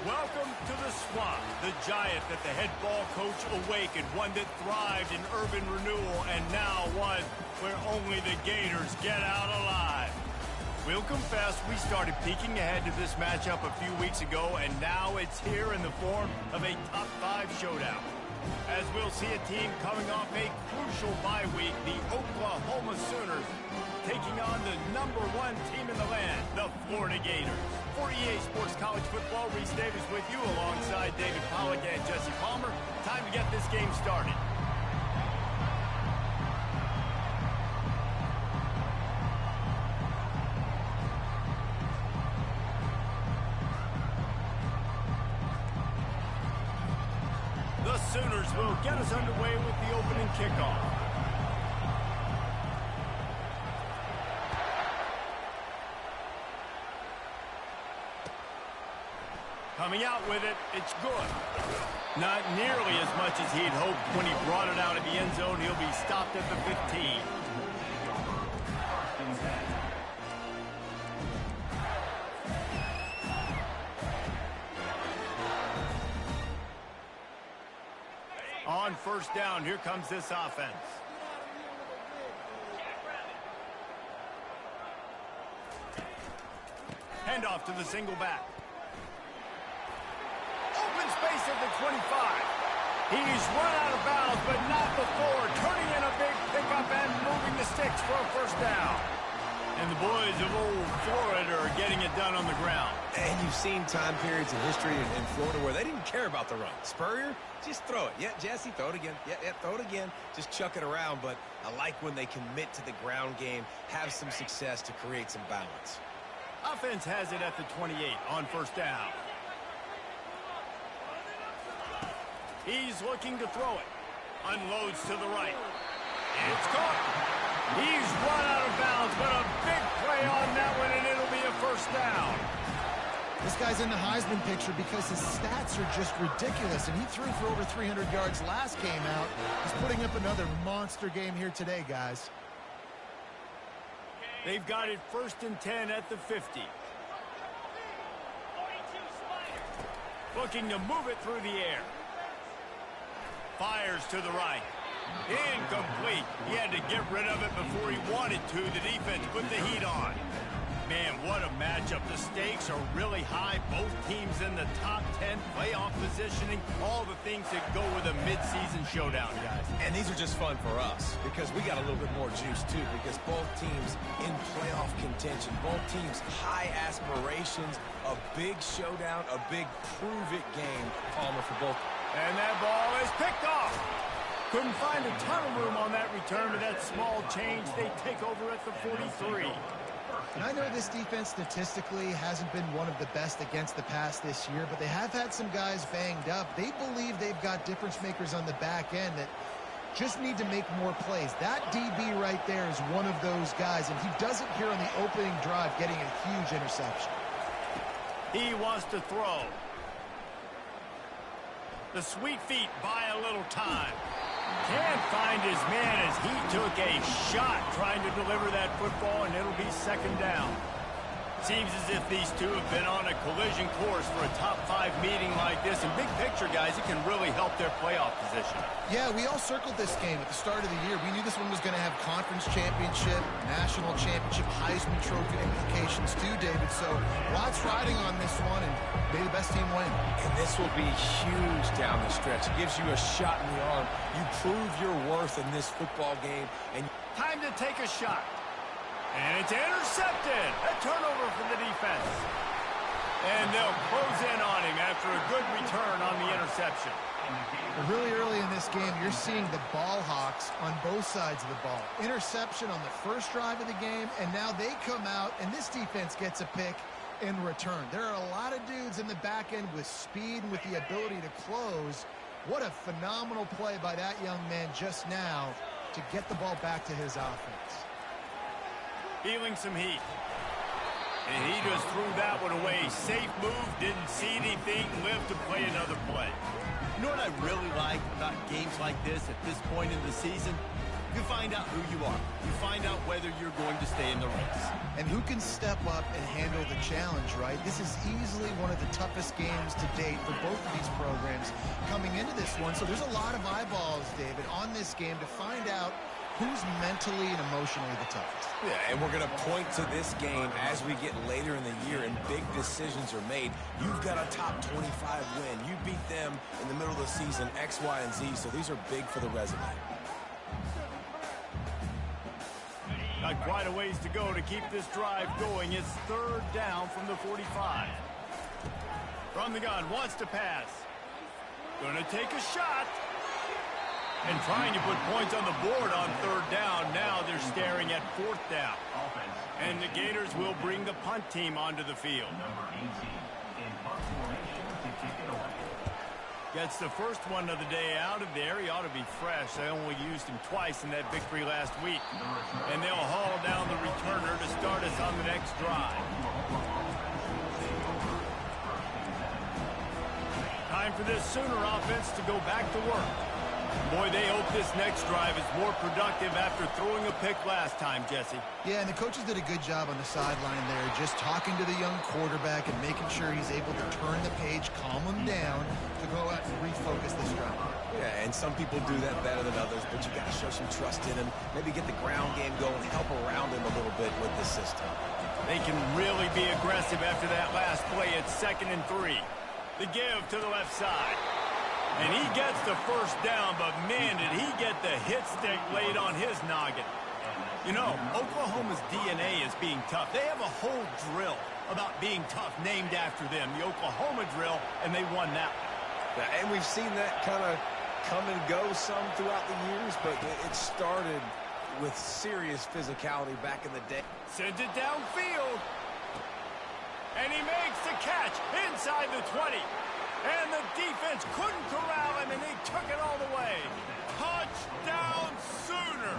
Welcome to the Swamp, the giant that the head ball coach awakened, one that thrived in urban renewal, and now one where only the Gators get out alive. We'll confess we started peeking ahead to this matchup a few weeks ago, and now it's here in the form of a top 5 showdown. As we'll see a team coming off a crucial bye week, the Oklahoma Sooners taking on the #1 team in the land, the Florida Gators. For EA Sports College Football, Reese Davis with you alongside David Pollack and Jesse Palmer. Time to get this game started. The Sooners will get us underway with the opening kickoff. Coming out with it, it's good. Not nearly as much as he'd hoped when he brought it out of the end zone. He'll be stopped at the 15. On first down, here comes this offense. Handoff to the single back. Open space at the 25. He's run out of bounds, but not before. Turning in a big pickup and moving the sticks for a first down. And the boys of old Florida are getting it done on the ground. And you've seen time periods in history in Florida where they didn't care about the run. Spurrier, just throw it. Yeah, Jesse, throw it again. Yeah, throw it again. Just chuck it around. But I like when they commit to the ground game, have some success to create some balance. Offense has it at the 28 on first down. He's looking to throw it. Unloads to the right. It's caught. He's run out of bounds, but a big play on that one, and it'll be a first down. This guy's in the Heisman picture because his stats are just ridiculous, and he threw for over 300 yards last game out. He's putting up another monster game here today, guys. They've got it 1st and 10 at the 50. Looking to move it through the air. Fires to the right. Incomplete. He had to get rid of it before he wanted to. The defense put the heat on. Man, what a matchup. The stakes are really high. Both teams in the top 10, playoff positioning, all the things that go with a midseason showdown, guys. And these are just fun for us because we got a little bit more juice, too, because both teams in playoff contention, both teams high aspirations, a big showdown, a big prove-it game, Palmer, for both. And that ball is picked off. Couldn't find a ton of room on that return to that small change. They take over at the 43. And I know this defense statistically hasn't been one of the best against the pass this year, but they have had some guys banged up. They believe they've got difference makers on the back end that just need to make more plays. That DB right there is one of those guys, and he does it here on the opening drive, getting a huge interception. He wants to throw. The sweet feet buy a little time. Can't find his man as he took a shot trying to deliver that football, and it'll be 2nd down. Seems as if these two have been on a collision course for a top 5 meeting like this. And big picture, guys, it can really help their playoff position. Yeah, we all circled this game at the start of the year. We knew this one was going to have conference championship, national championship, Heisman Trophy implications too, David. So lots riding on this one, and may the best team win. And this will be huge down the stretch. It gives you a shot in the arm. You prove your worth in this football game. And time to take a shot. And it's intercepted. A turnover for the defense. And they'll close in on him after a good return on the interception. Really early in this game, you're seeing the ball hawks on both sides of the ball. Interception on the first drive of the game, and now they come out, and this defense gets a pick in return. There are a lot of dudes in the back end with speed and with the ability to close. What a phenomenal play by that young man just now to get the ball back to his offense. Feeling some heat. And he just threw that one away. Safe move, didn't see anything, lived to play another play. You know what I really like about games like this at this point in the season? You find out who you are. You find out whether you're going to stay in the race. And who can step up and handle the challenge, right? This is easily one of the toughest games to date for both of these programs coming into this one. So there's a lot of eyeballs, David, on this game to find out who's mentally and emotionally the toughest. Yeah, and we're going to point to this game as we get later in the year and big decisions are made. You've got a top 25 win. You beat them in the middle of the season, X, Y, and Z, so these are big for the resume. Got quite a ways to go to keep this drive going. It's third down from the 45. From the gun, wants to pass. Gonna take a shot. And trying to put points on the board on third down. Now they're staring at fourth down. And the Gators will bring the punt team onto the field. Gets the first one of the day out of there. He ought to be fresh. They only used him twice in that victory last week. And they'll haul down the returner to start us on the next drive. Time for this Sooner offense to go back to work. Boy, they hope this next drive is more productive after throwing a pick last time, Jesse. Yeah, and the coaches did a good job on the sideline there, just talking to the young quarterback and making sure he's able to turn the page, calm him down, to go out and refocus this drive. Yeah, and some people do that better than others, but you got to show some trust in him. Maybe get the ground game going, help around him a little bit with the system. They can really be aggressive after that last play. It's 2nd and 3. The give to the left side. And he gets the first down, but man, did he get the hit stick laid on his noggin. You know, Oklahoma's DNA is being tough. They have a whole drill about being tough named after them, the Oklahoma drill, and they won that one. And we've seen that kind of come and go some throughout the years, but it started with serious physicality back in the day. Sends it downfield. And he makes the catch inside the 20. And the defense couldn't corral him, and they took it all the way. Touchdown Sooner!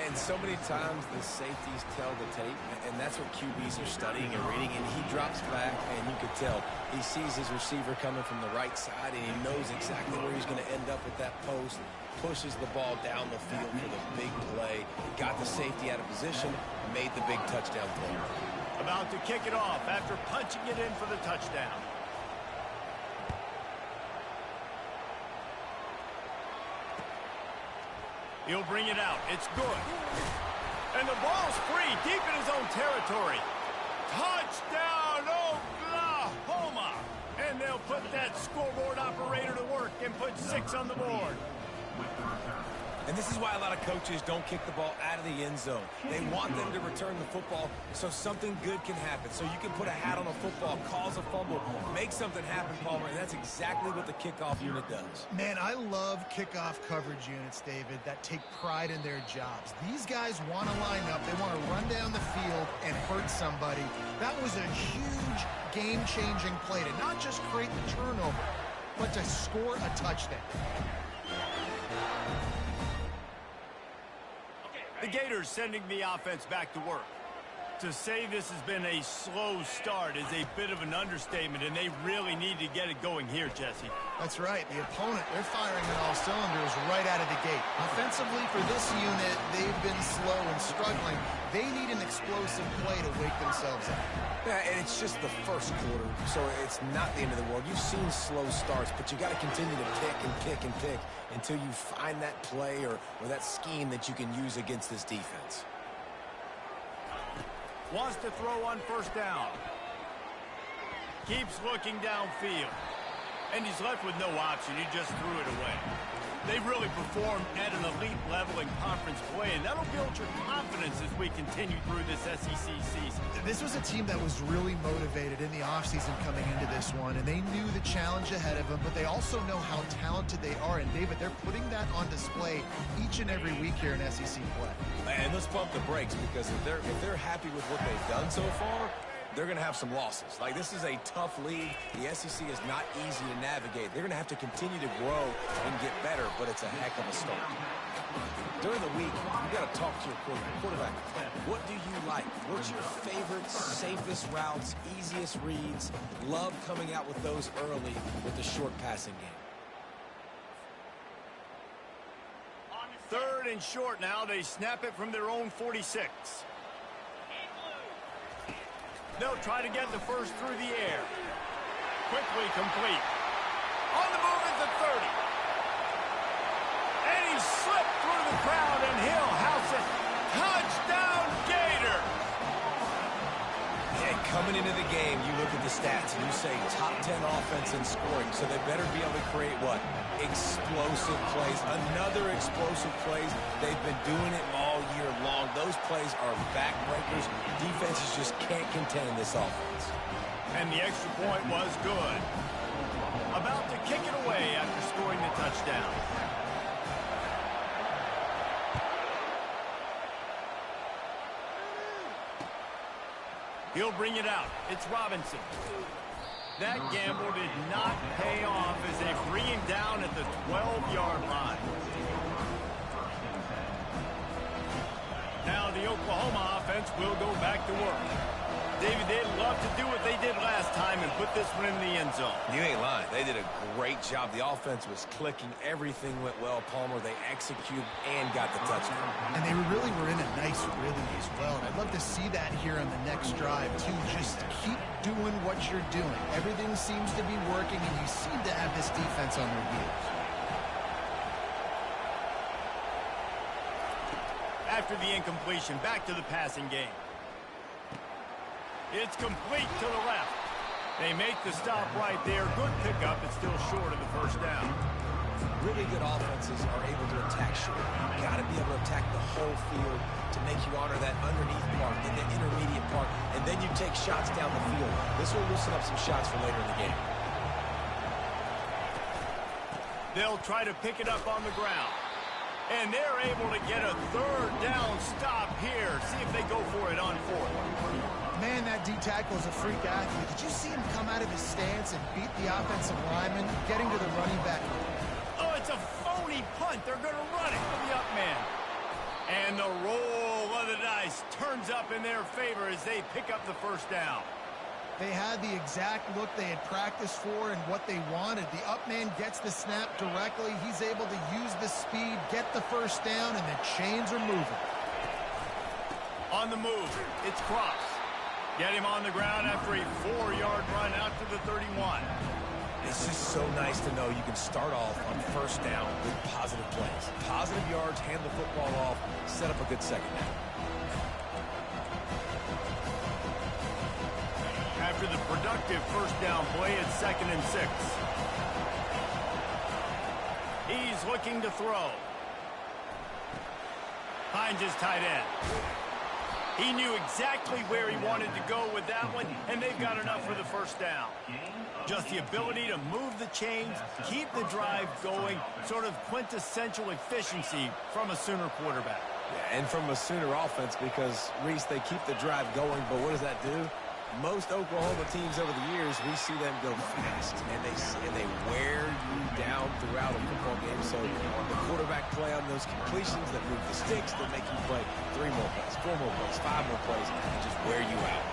And so many times the safeties tell the tape, and that's what QBs are studying and reading, and he drops back, and you could tell he sees his receiver coming from the right side, and he knows exactly where he's going to end up with that post, pushes the ball down the field for the big play, got the safety out of position, made the big touchdown throw. About to kick it off after punching it in for the touchdown. He'll bring it out. It's good. And the ball's free deep in his own territory. Touchdown, Oklahoma! And they'll put that scoreboard operator to work and put 6 on the board. And this is why a lot of coaches don't kick the ball out of the end zone. They want them to return the football so something good can happen. So you can put a hat on a football, cause a fumble, make something happen, Palmer, and that's exactly what the kickoff unit does. Man, I love kickoff coverage units, David, that take pride in their jobs. These guys want to line up. They want to run down the field and hurt somebody. That was a huge game-changing play to not just create the turnover, but to score a touchdown. The Gators sending the offense back to work. To say this has been a slow start is a bit of an understatement, and they really need to get it going here, Jesse. That's right. The opponent, they're firing on all cylinders right out of the gate. Offensively, for this unit, they've been slow and struggling. They need an explosive play to wake themselves up. Yeah, and it's just the first quarter, so it's not the end of the world. You've seen slow starts, but you got to continue to pick and pick and pick until you find that play or that scheme that you can use against this defense. Wants to throw on first down. Keeps looking downfield. And he's left with no option. He just threw it away. They've really performed at an elite level in conference play, and that'll build your confidence as we continue through this SEC season. This was a team that was really motivated in the offseason coming into this one, and they knew the challenge ahead of them, but they also know how talented they are. And, David, they're putting that on display each and every week here in SEC play. And let's pump the brakes, because if they're happy with what they've done so far, they're going to have some losses. Like, this is a tough league. The SEC is not easy to navigate. They're going to have to continue to grow and get better, but it's a heck of a start. During the week, you got to talk to your quarterback. What do you like? What's your favorite, safest routes, easiest reads? Love coming out with those early with the short passing game. 3rd and short now. They snap it from their own 46. They'll try to get the first through the air. Quickly complete. On the move at the 30. And he slipped through the crowd, and he'll house it. Touchdown, Gator! Yeah, coming into the game, you look at the stats, and you say top 10 offense in scoring, so they better be able to create what? Explosive plays. Another explosive plays. They've been doing it all year long. Those plays are backbreakers. Defenses just can't contain this offense. And the extra point was good. About to kick it away after scoring the touchdown. He'll bring it out. It's Robinson. That gamble did not pay off as they bring him down at the 12-yard line. Now the Oklahoma offense will go back to work. David, they'd love to do what they did last time and put this one in the end zone. You ain't lying. They did a great job. The offense was clicking. Everything went well, Palmer. They executed and got the touchdown. And they really were in a nice rhythm as well. And I'd love to see that here on the next drive, too. Just keep doing what you're doing. Everything seems to be working, and you seem to have this defense on their heels. After the incompletion, back to the passing game. It's complete to the left. They make the stop right there. Good pickup, but still short of the first down. Really good offenses are able to attack short. You've got to be able to attack the whole field to make you honor that underneath part and the intermediate part, and then you take shots down the field. This will loosen up some shots for later in the game. They'll try to pick it up on the ground. And they're able to get a 3rd down stop here. See if they go for it on 4th. Man, that D-tackle is a freak athlete. Did you see him come out of his stance and beat the offensive lineman, getting to the running back? Oh, it's a phony punt. They're going to run it for the up man. And the roll of the dice turns up in their favor as they pick up the first down. They had the exact look they had practiced for and what they wanted. The up man gets the snap directly. He's able to use the speed, get the first down, and the chains are moving. On the move, it's Cross. Get him on the ground after a 4-yard run out to the 31. It's just so nice to know you can start off on first down with positive plays. Positive yards, hand the football off, set up a good second down. After the productive first down play, it's 2nd and 6. He's looking to throw. Finds his tight end. He knew exactly where he wanted to go with that one, and they've got enough for the first down. Just the ability to move the chains, keep the drive going, sort of quintessential efficiency from a Sooner quarterback. Yeah, and from a Sooner offense because, Reese, they keep the drive going, but what does that do? Most Oklahoma teams over the years, we see them go fast, and they wear you down throughout a football game. So the quarterback play on those completions that move the sticks, that make you play 3 more plays, 4 more plays, 5 more plays, and just wear you out.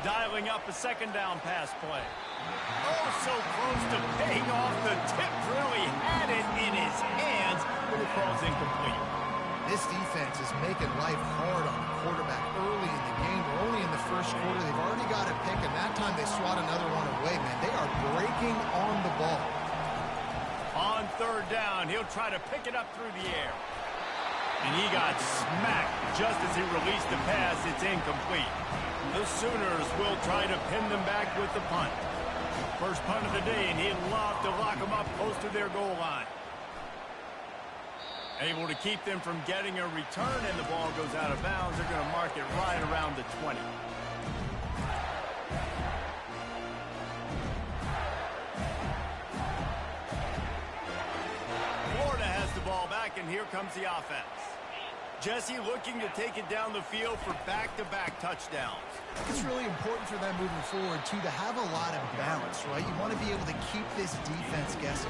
Dialing up a 2nd down pass play. Oh, so close to paying off. The tip really had it in his hands, but it falls incomplete. This defense is making life hard on the quarterback early in the game. We're only in the first quarter. They've already got a pick, and that time they swat another one away, man. They are breaking on the ball. On 3rd down, he'll try to pick it up through the air. And he got smacked just as he released the pass. It's incomplete. The Sooners will try to pin them back with the punt. First punt of the day, and he'd love to lock them up close to their goal line. Able to keep them from getting a return, and the ball goes out of bounds. They're going to mark it right around the 20. Florida has the ball back, and here comes the offense. Jesse looking to take it down the field for back-to-back touchdowns. It's really important for them moving forward, too, to have a lot of balance, right? You want to be able to keep this defense guessing.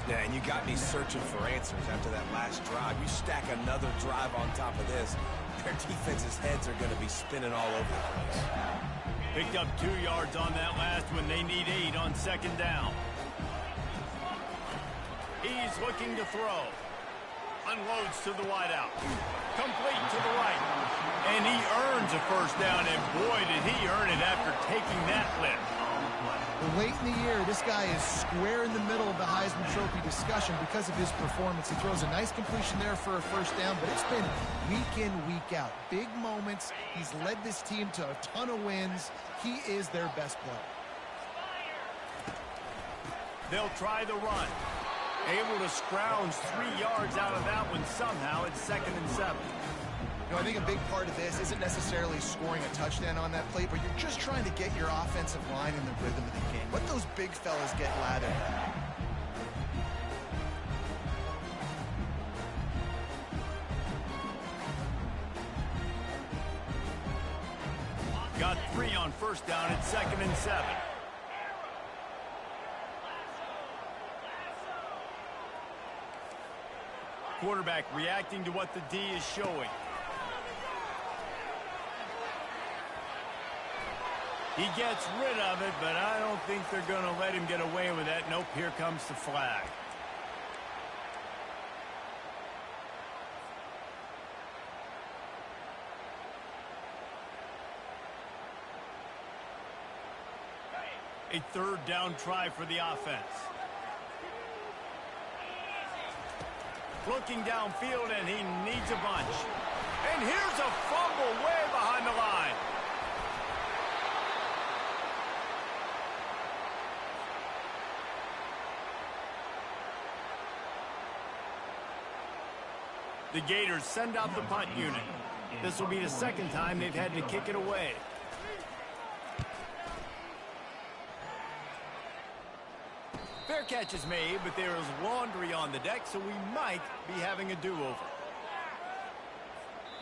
Yeah, and you got me searching for answers after that last drive. You stack another drive on top of this, their defense's heads are going to be spinning all over the place. Picked up 2 yards on that last one. They need 8 on second down. He's looking to throw. Unloads to the wideout. Complete to the right. And he earns a first down, and boy, did he earn it after taking that lift. Late in the year, this guy is square in the middle of the Heisman Trophy discussion because of his performance. He throws a nice completion there for a first down, but it's been week in, week out. Big moments. He's led this team to a ton of wins. He is their best player. They'll try the run. Able to scrounge 3 yards out of that one somehow. It's 2nd and 7. You know, I think a big part of this isn't necessarily scoring a touchdown on that play, but you're just trying to get your offensive line in the rhythm of the game. Let those big fellas get lathered. Got 3 on first down. It's 2nd and 7. Quarterback reacting to what the D is showing. He gets rid of it, but I don't think they're going to let him get away with that. Nope, here comes the flag. A 3rd down try for the offense. Looking downfield, and he needs a bunch. And here's a fumble way behind the line. The Gators send out the punt unit. This will be the 2nd time they've had to kick it away. Fair catch is made, but there is laundry on the deck, so we might be having a do-over.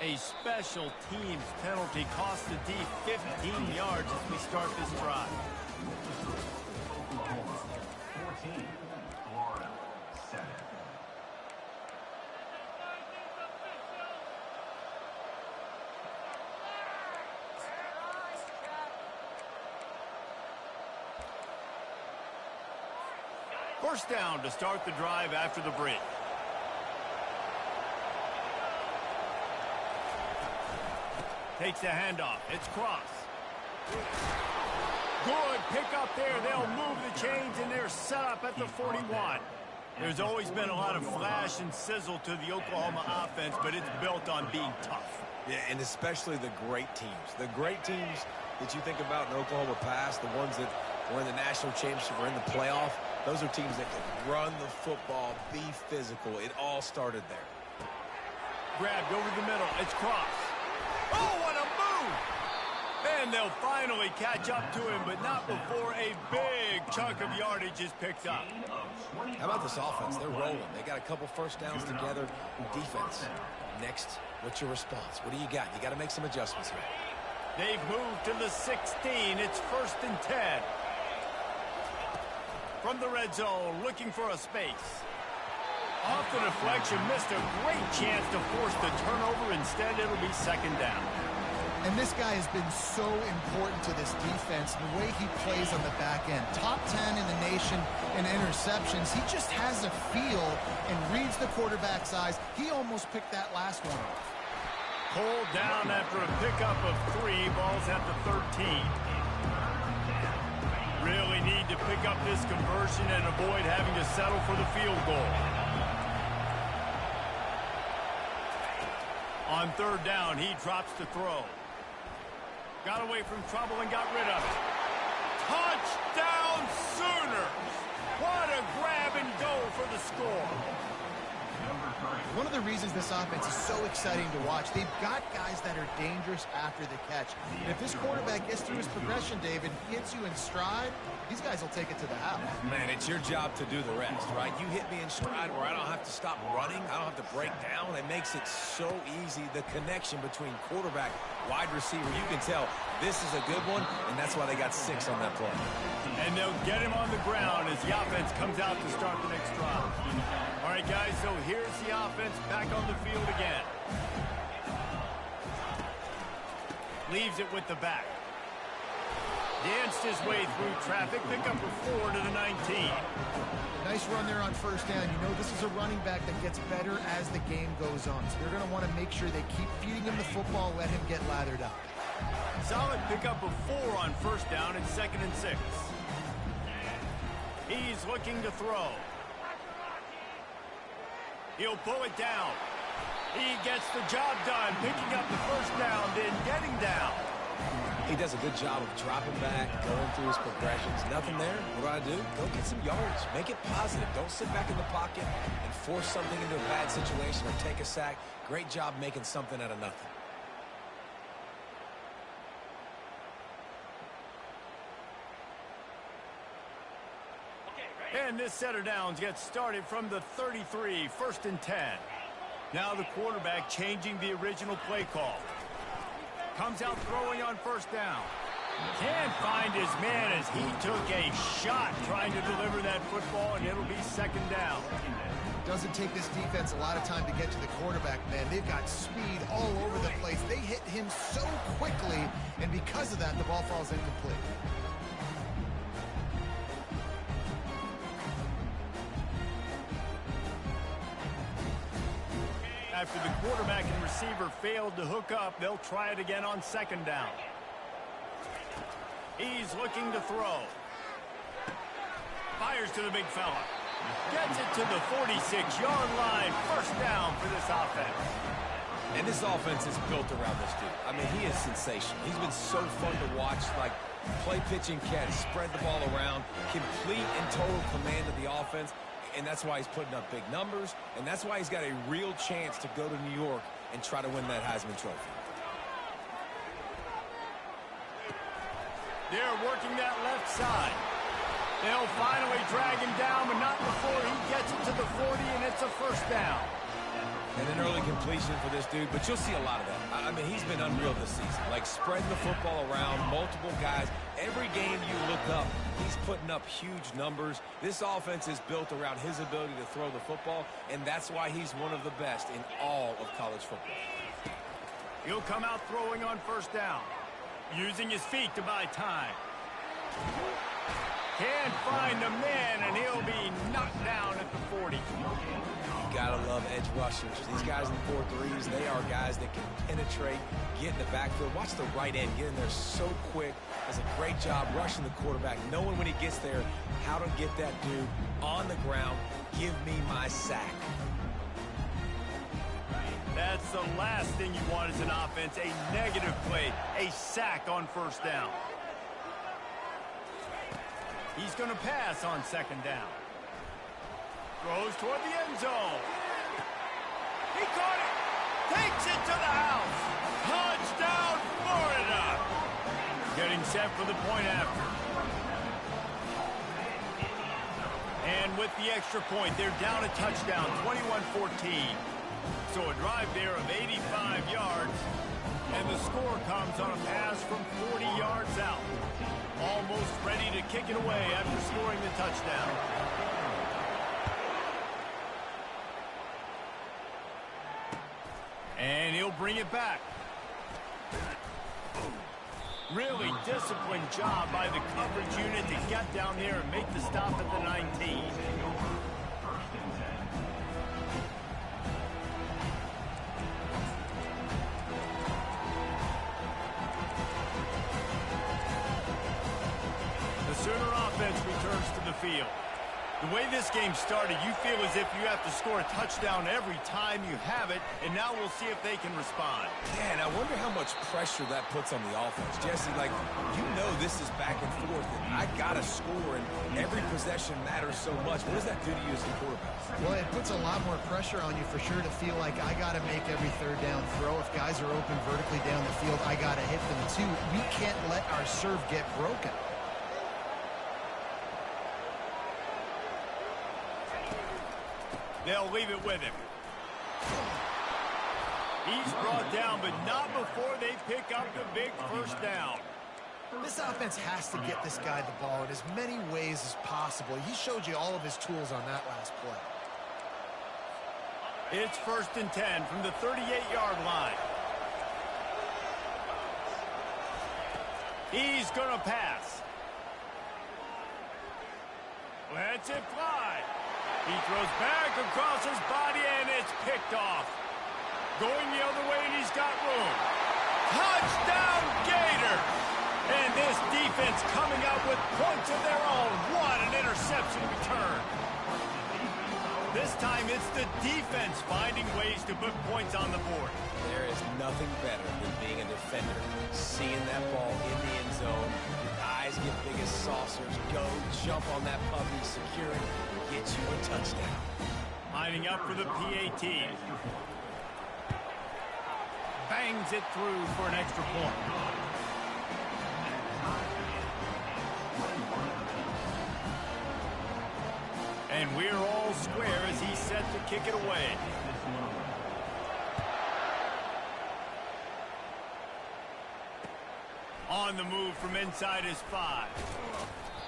A special teams penalty cost the D 15 yards as we start this drive. 14, Florida, 7. First down to start the drive after the break. Takes the handoff. It's Cross. Good pick up there. They'll move the chains, and they're set up at the 41. There's always been a lot of flash and sizzle to the Oklahoma offense, but it's built on being tough. Yeah, and especially the great teams. The great teams that you think about in Oklahoma past, the ones that were in the national championship or in the playoff, those are teams that can run the football, be physical. It all started there. Grabbed over the middle. It's Cross. Oh, what a move! And they'll finally catch up to him, but not before a big chunk of yardage is picked up. How about this offense? They're rolling. They got a couple first downs together. Defense. Next, what's your response? What do you got? You got to make some adjustments here. They've moved to the 16. It's 1st and 10. From the red zone, looking for a space. Off the deflection, missed a great chance to force the turnover. Instead, it'll be 2nd down. And this guy has been so important to this defense, the way he plays on the back end. Top 10 in the nation in interceptions. He just has a feel and reads the quarterback's eyes. He almost picked that last one off. Pulled down after a pickup of 3. Ball's at the 13. Really need to pick up this conversion and avoid having to settle for the field goal. On 3rd down, he drops to throw. Got away from trouble and got rid of it. Touchdown Sooners! What a grab and go for the score. One of the reasons this offense is so exciting to watch, they've got guys that are dangerous after the catch. And if this quarterback gets through his progression, David, gets you in stride, these guys will take it to the house. Man, it's your job to do the rest, right? You hit me in stride where I don't have to stop running. I don't have to break down. It makes it so easy. The connection between quarterback, wide receiver, you can tell this is a good one, and that's why they got 6 on that play. And they'll get him on the ground as the offense comes out to start the next drive. All right, guys, so here's the offense back on the field again. Leaves it with the back. Danced his way through traffic, pick up a 4 to the 19. Nice run there on first down. You know, this is a running back that gets better as the game goes on. So they're going to want to make sure they keep feeding him the football, let him get lathered up. Solid pickup of 4 on first down and 2nd and 6. He's looking to throw. He'll pull it down. He gets the job done, picking up the first down, then getting down. He does a good job of dropping back, going through his progressions. Nothing there. What do? Go get some yards. Make it positive. Don't sit back in the pocket and force something into a bad situation or take a sack. Great job making something out of nothing. And this set of downs gets started from the 33, 1st and 10. Now the quarterback changing the original play call. Comes out throwing on first down. Can't find his man as he took a shot trying to deliver that football, and it'll be 2nd down. Doesn't take this defense a lot of time to get to the quarterback, man. They've got speed all over the place. They hit him so quickly, and because of that, the ball falls incomplete. After the quarterback and receiver failed to hook up, they'll try it again on 2nd down. He's looking to throw. Fires to the big fella. Gets it to the 46-yard line. 1st down for this offense. And this offense is built around this dude. I mean, he is sensational. He's been so fun to watch, like play, pitch, and catch, spread the ball around, complete and total command of the offense. And that's why he's putting up big numbers, and that's why he's got a real chance to go to New York and try to win that Heisman Trophy. They're working that left side. They'll finally drag him down, but not before he gets it to the 40, and it's a 1st down. And an early completion for this dude, but you'll see a lot of that. I mean, he's been unreal this season. Like, spreading the football around, multiple guys. Every game you look up, he's putting up huge numbers. This offense is built around his ability to throw the football, and that's why he's one of the best in all of college football. He'll come out throwing on 1st down, using his feet to buy time. Can't find the man, and he'll be knocked down at the 40. You gotta love edge rushers. These guys in 4-3s, they are guys that can penetrate, get in the backfield. Watch the right end get in there so quick. Does a great job rushing the quarterback, knowing when he gets there how to get that dude on the ground. Give me my sack. That's the last thing you want as an offense, a negative play, a sack on 1st down. He's going to pass on 2nd down. Throws toward the end zone. He caught it. Takes it to the house. Touchdown, Florida. Getting set for the point after. And with the extra point, they're down a touchdown, 21-14. So a drive there of 85 yards. And the score comes on a pass from 40 yards out. Almost ready to kick it away after scoring the touchdown. And he'll bring it back. Really disciplined job by the coverage unit to get down there and make the stop at the 19. The Sooner offense returns to the field. The way this game started, you feel as if you have to score a touchdown every time you have it, and now we'll see if they can respond. Yeah, and I wonder how much pressure that puts on the offense. Jesse, like, you know this is back and forth, and I got to score, and every possession matters so much. What does that do to you as the quarterback? Well, it puts a lot more pressure on you for sure to feel like I got to make every 3rd down throw. If guys are open vertically down the field, I got to hit them too. We can't let our serve get broken. They'll leave it with him. He's brought down, but not before they pick up the big 1st down. This offense has to get this guy the ball in as many ways as possible. He showed you all of his tools on that last play. It's 1st and 10 from the 38-yard line. He's going to pass. Lets it fly. He throws back across his body, and it's picked off. Going the other way, and he's got room. Touchdown, Gators! And this defense coming out with points of their own. What an interception return. This time, it's the defense finding ways to put points on the board. There is nothing better than being a defender. Seeing that ball in the end zone, your eyes get big as saucers. Go, jump on that puppy, secure it, and get you a touchdown. Lining up for the PAT. Bangs it through for an extra point. And we're all square as he's set to kick it away. On the move from inside his 5.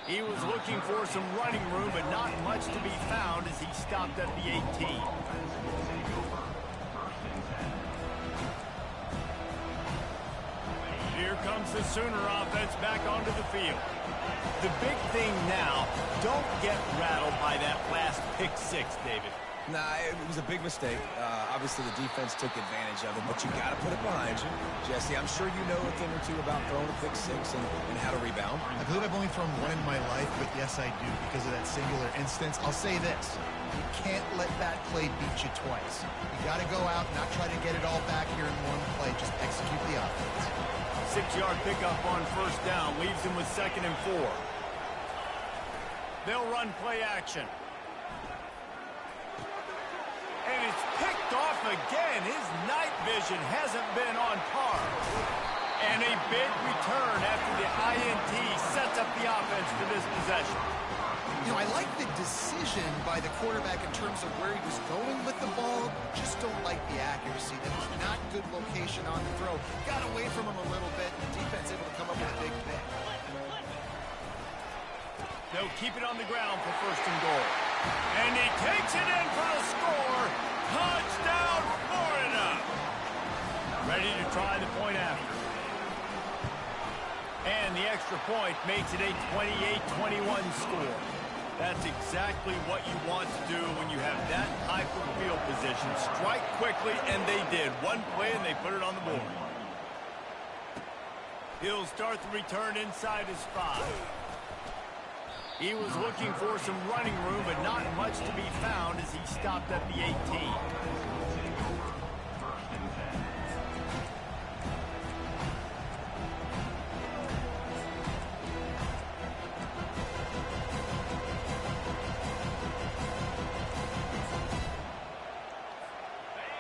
He was looking for some running room, but not much to be found as he stopped at the 18. Here comes the Sooner offense back onto the field. The big thing now, don't get rattled by that last pick 6, David. Nah, it was a big mistake. Obviously, the defense took advantage of it, but you got to put it behind you. Jesse, I'm sure you know a thing or two about throwing a pick 6 and how to rebound. I believe I've only thrown one in my life, but yes, I do because of that singular instance. I'll say this. You can't let that play beat you twice. You got to go out, not try to get it all back here in one play. Just execute the offense. 6-yard pickup on first down leaves him with 2nd and 4. They'll run play action. And it's picked off again. His night vision hasn't been on par. And a big return after the INT sets up the offense for this possession. You know, I like the decision by the quarterback in terms of where he was going with the ball. Just don't like the accuracy. That was not good location on the throw. Got away from him a little bit. The defense able to come up with a big pick. They'll keep it on the ground for 1st and goal. And he takes it in for the score. Touchdown, Florida. Ready to try the point after. And the extra point makes it a 28-21 score. That's exactly what you want to do when you have that type of field position. Strike quickly, and they did. One play, and they put it on the board. He'll start the return inside his 5. He was looking for some running room, but not much to be found as he stopped at the 18.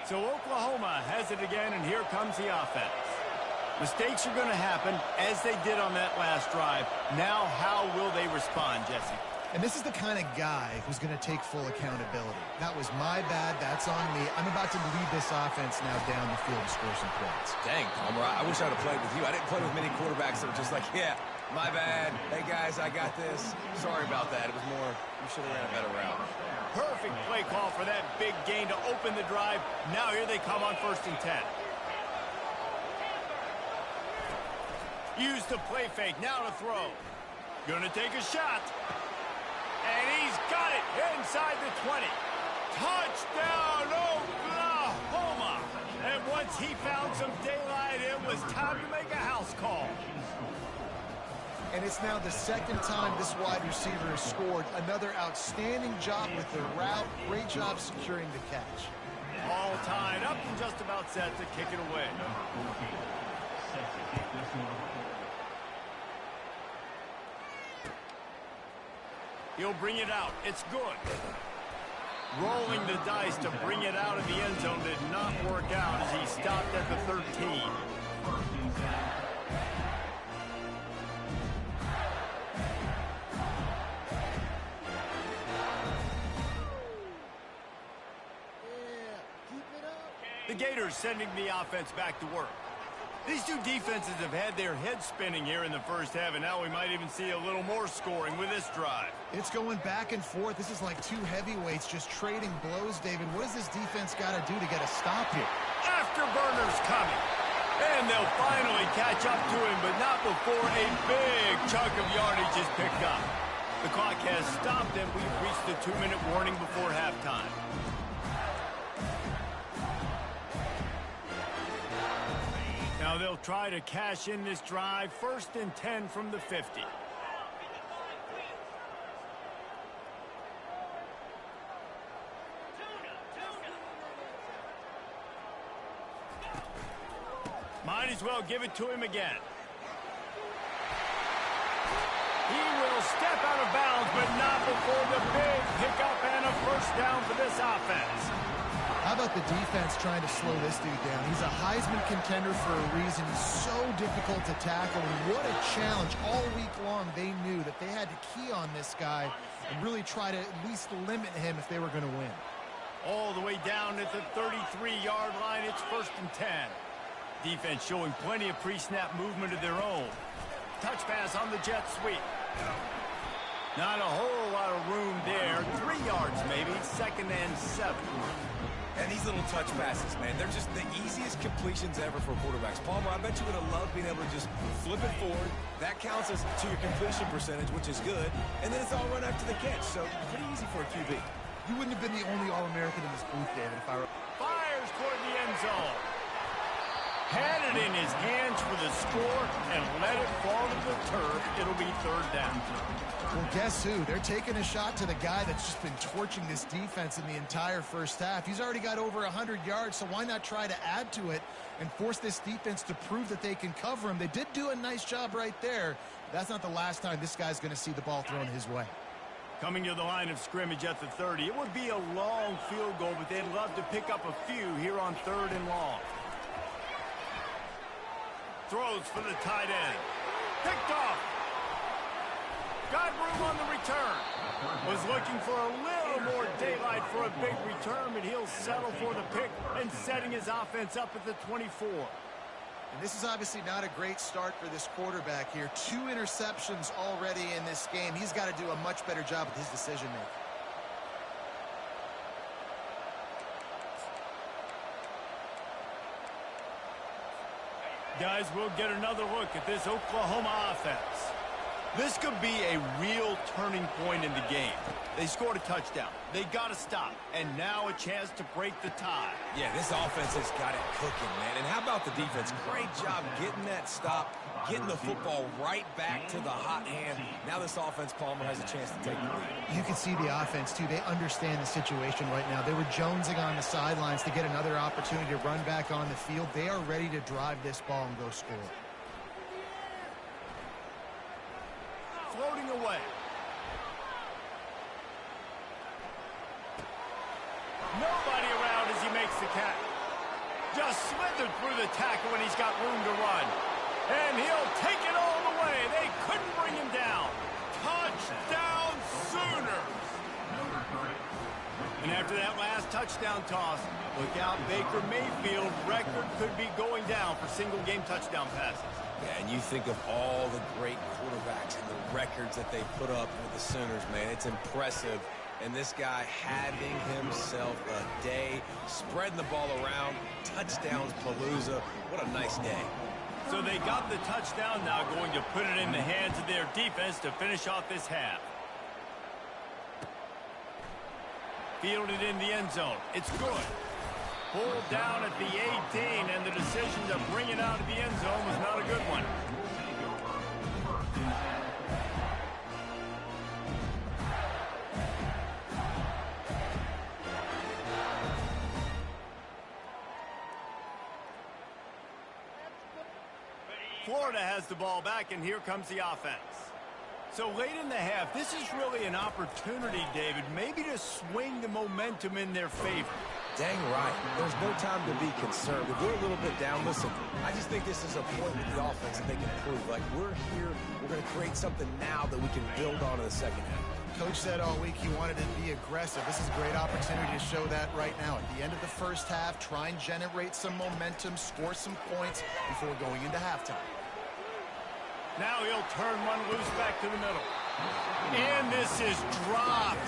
So Oklahoma has it again, and here comes the offense. Mistakes are going to happen, as they did on that last drive. Now, how will they respond, Jesse? And this is the kind of guy who's going to take full accountability. That was my bad. That's on me. I'm about to lead this offense now down the field to score some points. Dang, Palmer, I wish I would have played with you. I didn't play with many quarterbacks that were just like, yeah, my bad. Hey, guys, I got this. Sorry about that. It was more, you should have ran a better route. Perfect play call for that big gain to open the drive. Now here they come on 1st and 10. Use the play fake, now to throw. Gonna take a shot. And he's got it inside the 20. Touchdown, Oklahoma! And once he found some daylight, it was time to make a house call. And it's now the 2nd time this wide receiver has scored. Another outstanding job with the route. Great job securing the catch. All tied up and just about set to kick it away. He'll bring it out. It's good. Rolling the dice to bring it out of the end zone did not work out as he stopped at the 13. The Gators sending the offense back to work. These two defenses have had their heads spinning here in the first half, and now we might even see a little more scoring with this drive. It's going back and forth. This is like two heavyweights just trading blows, David. What does this defense got to do to get a stop here? Afterburner's coming. And they'll finally catch up to him, but not before a big chunk of yardage is picked up. The clock has stopped, and we've reached the 2-minute warning before halftime. Now they'll try to cash in this drive. 1st and 10 from the 50. Might as well give it to him again. He will step out of bounds, but not before the big pickup and a 1st down for this offense. How about the defense trying to slow this dude down? He's a Heisman contender for a reason. He's so difficult to tackle, and what a challenge. All week long, they knew that they had to key on this guy and really try to at least limit him if they were going to win. All the way down at the 33-yard line, it's 1st and 10. Defense showing plenty of pre-snap movement of their own. Touch pass on the jet sweep. Not a whole lot of room there. 3 yards maybe. 2nd and 7. And these little touch passes, man, they're just the easiest completions ever for quarterbacks. Palmer, I bet you would have loved being able to just flip it forward. That counts as to your completion percentage, which is good. And then it's all run after the catch, so pretty easy for a QB. You wouldn't have been the only All-American in this booth, David, if I were... Fires toward the end zone. Had it in his hands for the score and let it fall to the turf. It'll be 3rd down. Well, guess who? They're taking a shot to the guy that's just been torching this defense in the entire 1st half. He's already got over 100 yards, so why not try to add to it and force this defense to prove that they can cover him? They did do a nice job right there. That's not the last time this guy's going to see the ball thrown his way. Coming to the line of scrimmage at the 30. It would be a long field goal, but they'd love to pick up a few here on 3rd and long. Throws for the tight end. Picked off. Got room on the return. Was looking for a little more daylight for a big return, but he'll settle for the pick and setting his offense up at the 24. And this is obviously not a great start for this quarterback here. 2 interceptions already in this game. He's got to do a much better job with his decision-making. Guys, we'll get another look at this Oklahoma offense. This could be a real turning point in the game. They scored a touchdown. They got to stop. And now a chance to break the tie. Yeah, this offense has got it cooking, man. And how about the defense? Great job getting that stop, getting the football right back to the hot hand. Now this offense, Palmer, has a chance to take the lead. You can see the offense, too. They understand the situation right now. They were jonesing on the sidelines to get another opportunity to run back on the field. They are ready to drive this ball and go score. Floating away. Nobody around as he makes the catch. Just slithered through the tackle when he's got room to run. And he'll take it all the way. They couldn't bring him down. Touchdown Sooners. And after that last touchdown toss, look out, Baker Mayfield's record could be going down for single-game touchdown passes. Yeah, and you think of all the great quarterbacks and the records that they put up with the Sooners, man. It's impressive. And this guy having himself a day, spreading the ball around, touchdowns palooza. What a nice day. So they got the touchdown, now going to put it in the hands of their defense to finish off this half. Fielded in the end zone. It's good. Pulled down at the 18, and the decision to bring it out of the end zone was not a good one. Florida has the ball back, and here comes the offense. So late in the half, this is really an opportunity, David, maybe to swing the momentum in their favor. Dang right. There's no time to be concerned. If we're a little bit down, listen, I just think this is a point with the offense that they can improve. Like, we're here, we're going to create something now that we can build on in the second half. Coach said all week he wanted to be aggressive. This is a great opportunity to show that right now. At the end of the first half, try and generate some momentum, score some points before going into halftime. Now he'll turn one loose back to the middle. And this is dropped.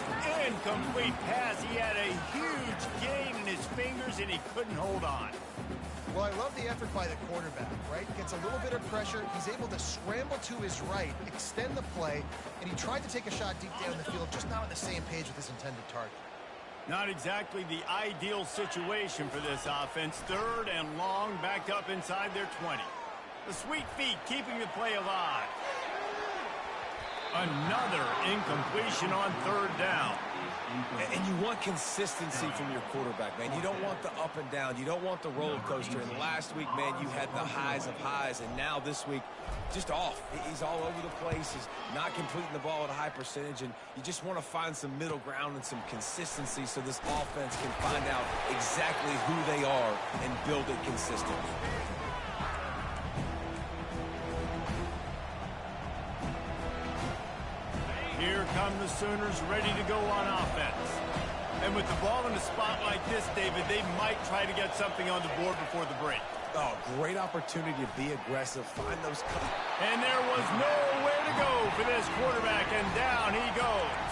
Incomplete pass. He had a huge gain in his fingers, and he couldn't hold on. Well, I love the effort by the quarterback, right? Gets a little bit of pressure. He's able to scramble to his right, extend the play, and he tried to take a shot deep down the field, just not on the same page with his intended target. Not exactly the ideal situation for this offense. 3rd and long, backed up inside their 20. The sweet feet keeping the play alive. Another incompletion on 3rd down. And you want consistency from your quarterback, man. You don't want the up and down. You don't want the roller coaster. And last week, man, you had the highs of highs. And now this week, just off. He's all over the place. He's not completing the ball at a high percentage. And you just want to find some middle ground and some consistency so this offense can find out exactly who they are and build it consistently. Here come the Sooners ready to go on offense. And with the ball in a spot like this, David, they might try to get something on the board before the break. Oh, great opportunity to be aggressive. Find those cuts. And there was nowhere to go for this quarterback, and down he goes.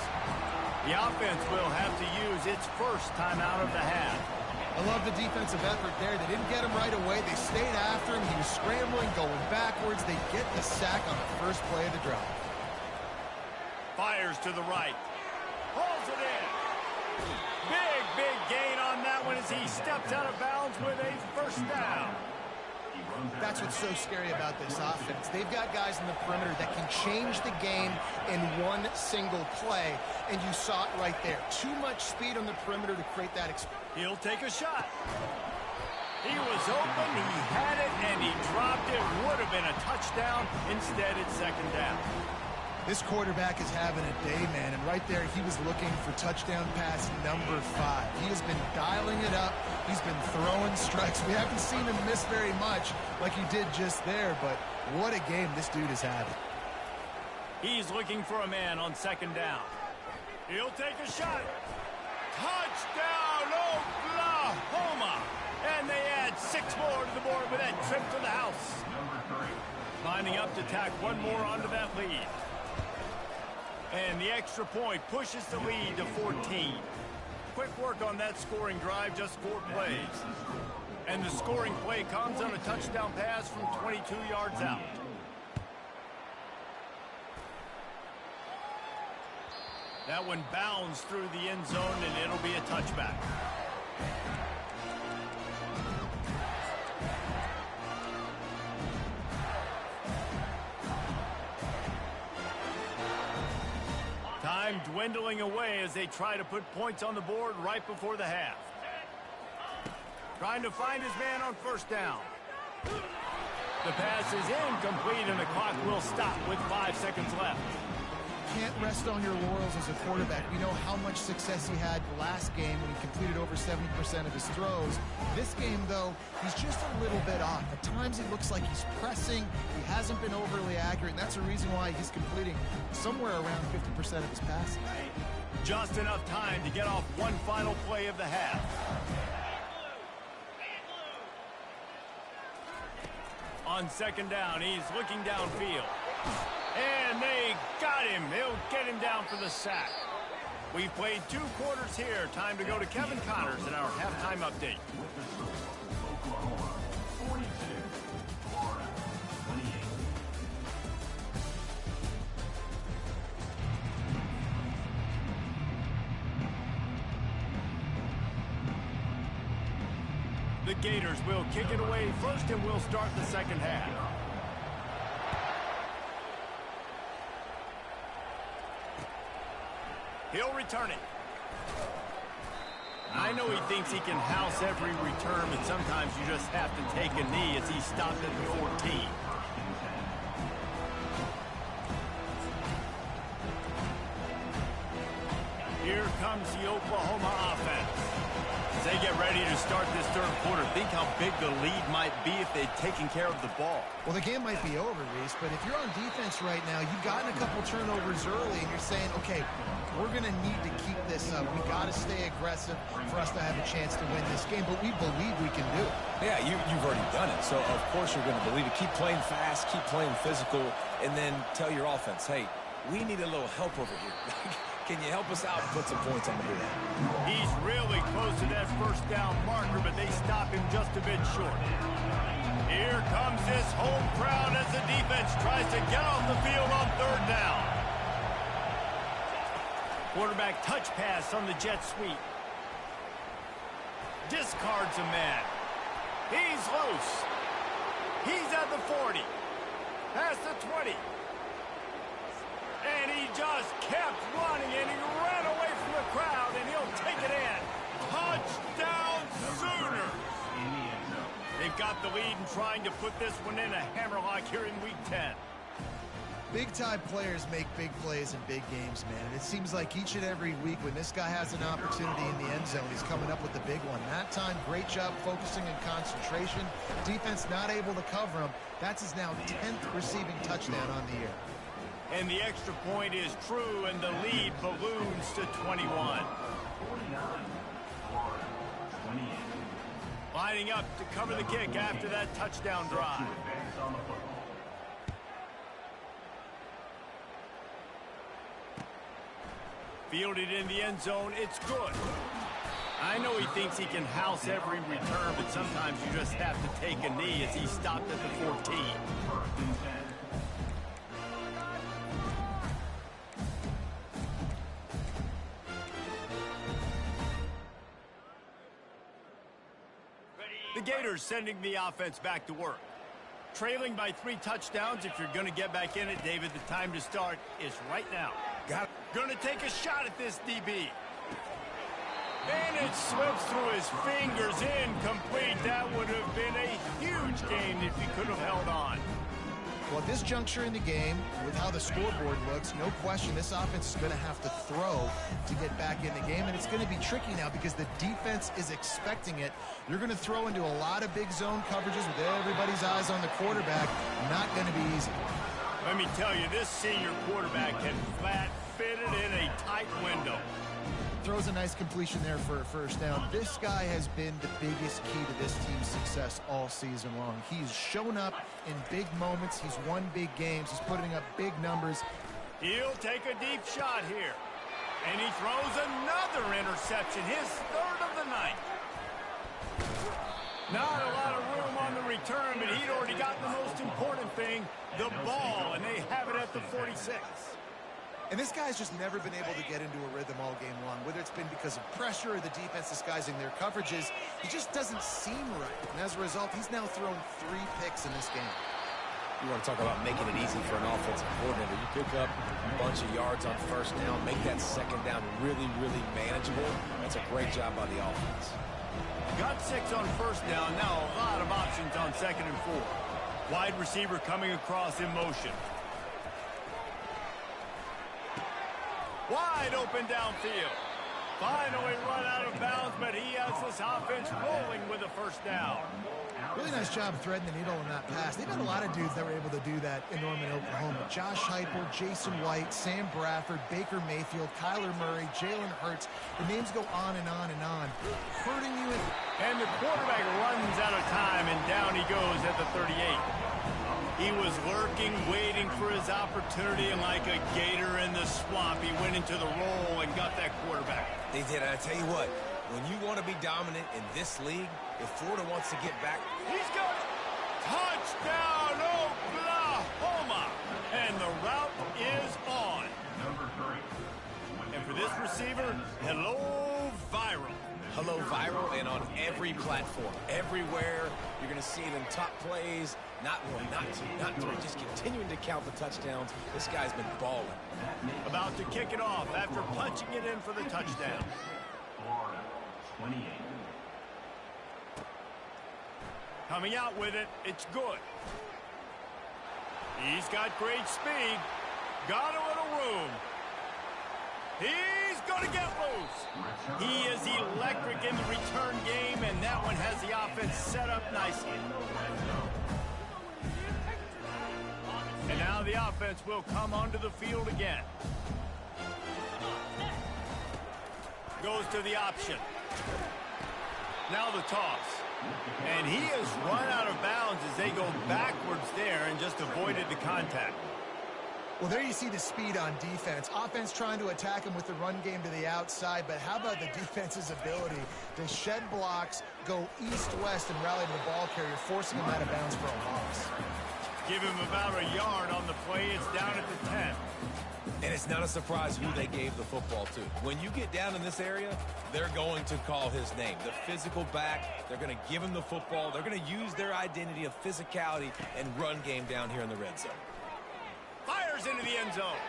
The offense will have to use its first timeout of the half. I love the defensive effort there. They didn't get him right away. They stayed after him. He was scrambling, going backwards. They get the sack on the first play of the drive. Fires to the right. Pulls it in. Big gain on that one as he steps out of bounds with a first down. That's what's so scary about this offense. They've got guys in the perimeter that can change the game in one single play, and you saw it right there. Too much speed on the perimeter to create that experience. He'll take a shot. He was open, he had it, and he dropped it. Would have been a touchdown. Instead, it's 2nd down. This quarterback is having a day, man, and right there he was looking for touchdown pass number 5. He has been dialing it up. He's been throwing strikes. We haven't seen him miss very much like he did just there, but what a game this dude is having. He's looking for a man on 2nd down. He'll take a shot. Touchdown, Oklahoma! And they add 6 more to the board with that trip to the house. Lining up to tack one more onto that lead. And the extra point pushes the lead to 14. Quick work on that scoring drive, just 4 plays. And the scoring play comes on a touchdown pass from 22 yards out. That one bounds through the end zone, and it'll be a touchback. Time dwindling away as they try to put points on the board right before the half. Trying to find his man on 1st down. The pass is incomplete, and the clock will stop with 5 seconds left. Can't rest on your laurels as a quarterback. We know how much success he had last game when he completed over 70% of his throws. This game, though, he's just a little bit off. At times he looks like he's pressing. He hasn't been overly accurate, and that's a reason why he's completing somewhere around 50% of his passes. Just enough time to get off one final play of the half. On 2nd down, he's looking downfield. And they got him. They'll get him down for the sack. We've played 2 quarters here. Time to go to Kevin Connors in our halftime update. Oklahoma 42, Florida 28. The Gators will kick it away first, and we'll start the 2nd half. He'll return it. I know he thinks he can house every return, but sometimes you just have to take a knee as he stopped at the 14. Here comes the Oklahoma offense. As they get ready to start this 3rd quarter, think how big the lead might be if they'd taken care of the ball. Well, the game might be over, Reese, but if you're on defense right now, you've gotten a couple turnovers early, and you're saying, okay, we're going to need to keep this up. We got to stay aggressive for us to have a chance to win this game, but we believe we can do it. Yeah, you've already done it, so of course you're going to believe it. Keep playing fast, keep playing physical, and then tell your offense, hey, we need a little help over here. Can you help us out and put some points on the board? He's really close to that first down marker, but they stop him just a bit short. Here comes this home crowd as the defense tries to get off the field on third down. Quarterback touch pass on the jet sweep. Discards a man. He's loose. He's at the 40. Past the 20. And he just kept running, and he ran away from the crowd, and he'll take it in. Touchdown Sooner! They've got the lead and trying to put this one in a hammerlock here in Week 10. Big-time players make big plays in big games, man. And it seems like each and every week when this guy has an opportunity in the end zone, he's coming up with the big one. That time, great job focusing and concentration. Defense not able to cover him. That's his now 10th receiving touchdown on the year. And the extra point is true, and the lead balloons to 21. 49, Florida, 28. Lining up to cover the kick after that touchdown drive. To advance on the football. Fielded in the end zone, it's good. I know he thinks he can house every return, but sometimes you just have to take a knee as he stopped at the 14. First and 10. The Gators sending the offense back to work. Trailing by 3 touchdowns. If you're going to get back in it, David, the time to start is right now. Got it. Going to take a shot at this DB. And it slips through his fingers, incomplete. That would have been a huge gain if he could have held on. Well, at this juncture in the game, with how the scoreboard looks, no question this offense is going to have to throw to get back in the game, and it's going to be tricky now because the defense is expecting it. You're going to throw into a lot of big zone coverages with everybody's eyes on the quarterback. Not going to be easy. Let me tell you, this senior quarterback can flat fit it in a tight window. Throws a nice completion there for a first down. This guy has been the biggest key to this team's success all season long. He's shown up in big moments. He's won big games. He's putting up big numbers. He'll take a deep shot here. And he throws another interception, his third of the night. Not a lot of room on the return, but he'd already got the most important thing, the ball, and they have it at the 46. And this guy's just never been able to get into a rhythm all game long, whether it's been because of pressure or the defense disguising their coverages. He just doesn't seem right. And as a result, he's now thrown 3 picks in this game. You want to talk about making it easy for an offensive coordinator. You pick up a bunch of yards on first down, make that second down really, really manageable. That's a great job by the offense. Got 6 on first down, now a lot of options on second and 4. Wide receiver coming across in motion. Wide open downfield. Finally run out of bounds, but he has this offense rolling with a first down. Really nice job threading the needle in that pass. They've had a lot of dudes that were able to do that in Norman, Oklahoma. Josh Heupel, Jason White, Sam Bradford, Baker Mayfield, Kyler Murray, Jalen Hurts. The names go on and on and on. Hurting you. And the quarterback runs out of time, and down he goes at the 38. He was lurking, waiting for his opportunity, and like a gator in the swamp, he went into the roll and got that quarterback. They did, and I tell you what, when you want to be dominant in this league, if Florida wants to get back... He's got it! Touchdown, Oklahoma! And the route is on. Number 3. And for this receiver, hello, viral. Hello, viral, and on every platform, everywhere. You're going to see it in top plays. Not one, not two, not three. Just continuing to count the touchdowns. This guy's been balling. About to kick it off after punching it in for the touchdown. Florida, 28. Coming out with it, it's good. He's got great speed. Got a little room. He's going to get loose. He is electric in the return game, and that one has the offense set up nicely. And now the offense will come onto the field again. Goes to the option. Now the toss. And he has run out of bounds as they go backwards there and just avoided the contact. Well, there you see the speed on defense. Offense trying to attack him with the run game to the outside, but how about the defense's ability to shed blocks, go east-west, and rally to the ball carrier, forcing him out of bounds for a loss. Give him about a yard on the play. It's down at the 10. And it's not a surprise who they gave the football to. When you get down in this area, they're going to call his name. The physical back, they're going to give him the football. They're going to use their identity of physicality and run game down here in the red zone. Fires into the end zone.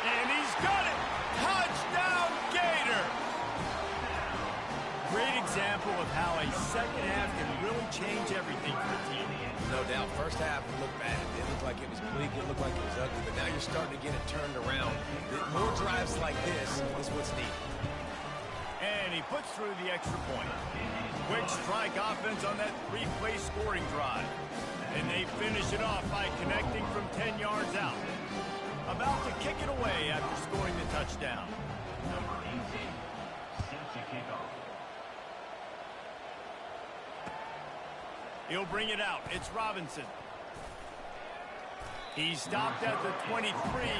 And he's got it. Touchdown, Gator. Great example of how a second half can really change everything for a team. No doubt. First half, it looked bad. It looked like it was bleak. It looked like it was ugly. But now you're starting to get it turned around. More drives like this is what's needed. And he puts through the extra point. Quick strike offense on that three-play scoring drive. And they finish it off by connecting from 10 yards out. About to kick it away after scoring the touchdown. Number 18, set to kick off. He'll bring it out. It's Robinson. He stopped at the 23,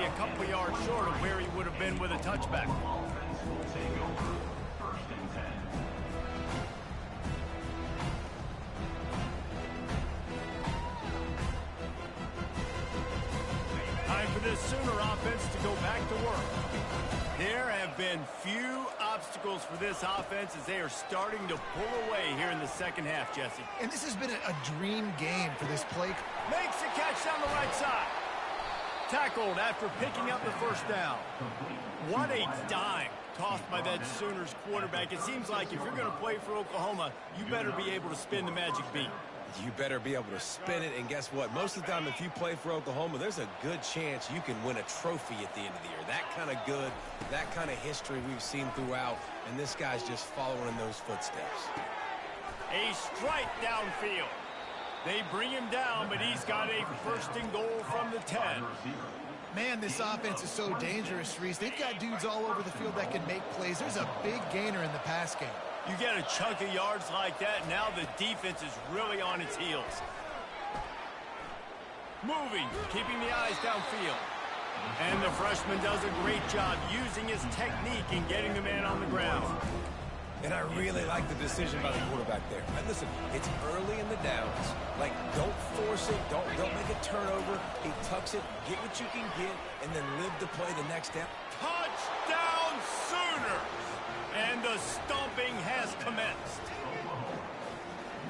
a couple yards short of where he would have been with a touchback. Offense will take over. First and 10. Time for this Sooner offense to go back to work. There have been few obstacles for this offense as they are starting to pull away here in the second half, Jesse. And this has been a dream game for this play. Makes the catch down the right side. Tackled after picking up the first down. What a dime tossed by that Sooners quarterback. It seems like if you're going to play for Oklahoma, you better be able to spin the magic beat. You better be able to spin it, and guess what? Most of the time, if you play for Oklahoma, there's a good chance you can win a trophy at the end of the year. That kind of good, that kind of history we've seen throughout, and this guy's just following in those footsteps. A strike downfield. They bring him down, but he's got a first and goal from the 10. Man, this offense is so dangerous, Reese. They've got dudes all over the field that can make plays. There's a big gainer in the pass game. You get a chunk of yards like that, now the defense is really on its heels. Moving, keeping the eyes downfield. And the freshman does a great job using his technique and getting the man on the ground. And I really like the decision by the quarterback there. And listen, it's early in the downs. Like, don't force it. Don't make a turnover. He tucks it, get what you can get, and then live to play the next down. Touchdown Sooners! And the stomping has commenced.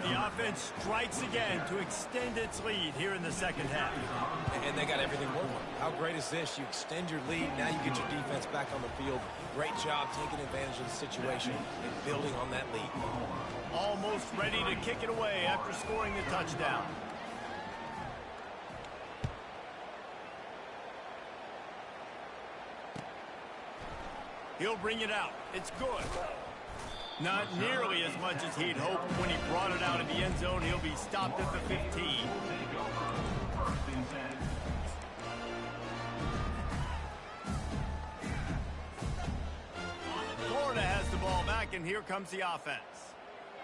The offense strikes again to extend its lead here in the second half. And they got everything working. How great is this? You extend your lead, now you get your defense back on the field. Great job taking advantage of the situation and building on that lead. Almost ready to kick it away after scoring the touchdown. He'll bring it out. It's good. Not nearly as much as he'd hoped when he brought it out of the end zone. He'll be stopped at the 15. First and 10. Florida has the ball back, and here comes the offense.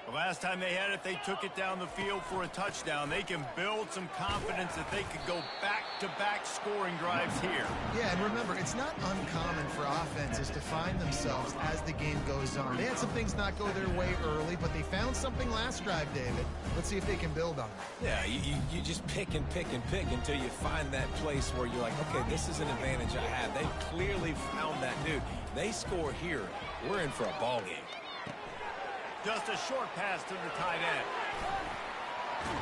The last time they had it, they took it down the field for a touchdown. They can build some confidence that they could go back-to-back scoring drives here. Yeah, and remember, it's not uncommon for offenses to find themselves as the game goes on. They had some things not go their way early, but they found something last drive, David. Let's see if they can build on it. Yeah, you just pick and pick and pick until you find that place where you're like, okay, this is an advantage I have. They clearly found that dude. They score here. We're in for a ball game. Just a short pass to the tight end.